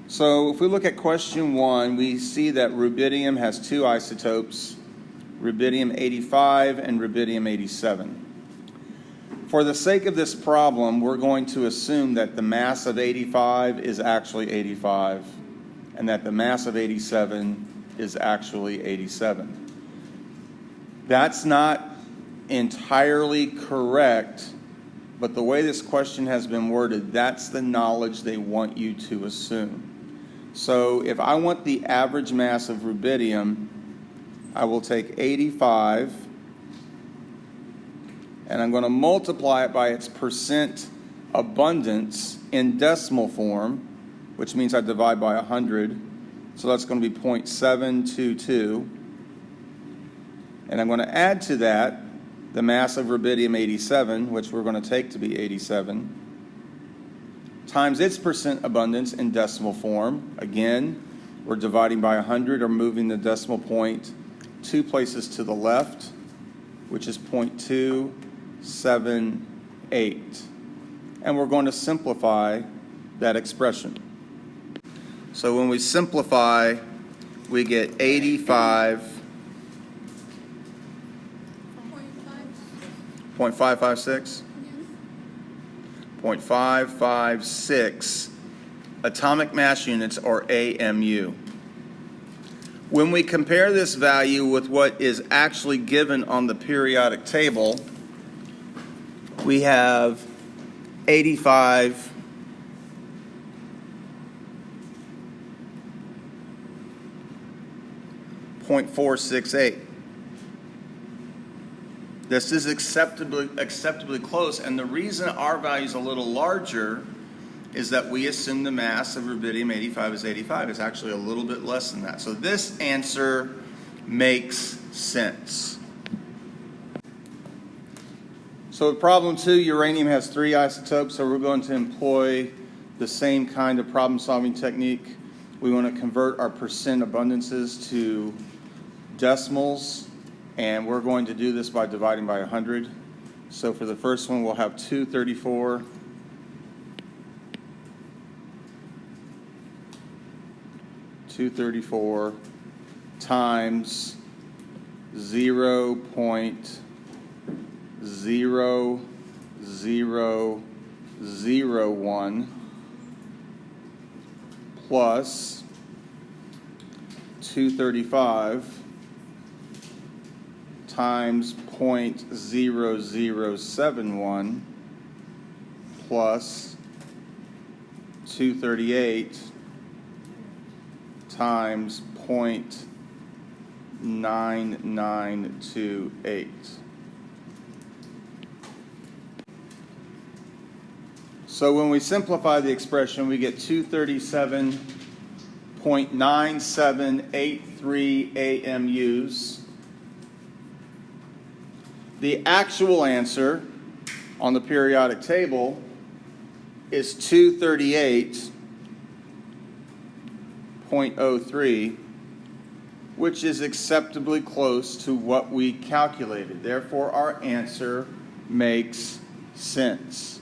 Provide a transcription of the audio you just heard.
So if we look at question 1, we see that rubidium has two isotopes, rubidium-85 and rubidium-87. For the sake of this problem, we're going to assume that the mass of 85 is actually 85 and that the mass of 87 is actually 87. That's not entirely correct, but the way this question has been worded, that's the knowledge they want you to assume. So if I want the average mass of rubidium, I will take 85 and I'm going to multiply it by its percent abundance in decimal form, which means I divide by 100. So that's going to be 0.722. And I'm going to add to that the mass of rubidium-87, which we're going to take to be 87, times its percent abundance in decimal form. Again, we're dividing by 100 or moving the decimal point 2 places to the left, which is 0.278. And we're going to simplify that expression. So when we simplify, we get 85 0.556? 0.556 atomic mass units, or AMU. When we compare this value with what is actually given on the periodic table, we have 85 0.468. This is acceptably close, and the reason our value is a little larger is that we assume the mass of rubidium-85 is 85. It's actually a little bit less than that. So this answer makes sense. So with problem 2, uranium has 3 isotopes, so we're going to employ the same kind of problem-solving technique. We want to convert our percent abundances to decimals, and we're going to do this by dividing by 100. So for the first one, we'll have 234 times 0.0001 plus 235 times 0.0071 plus 238 times 0.9928. So when we simplify the expression, we get 237.9783 AMUs. The actual answer on the periodic table is 238.03, which is acceptably close to what we calculated. Therefore, our answer makes sense.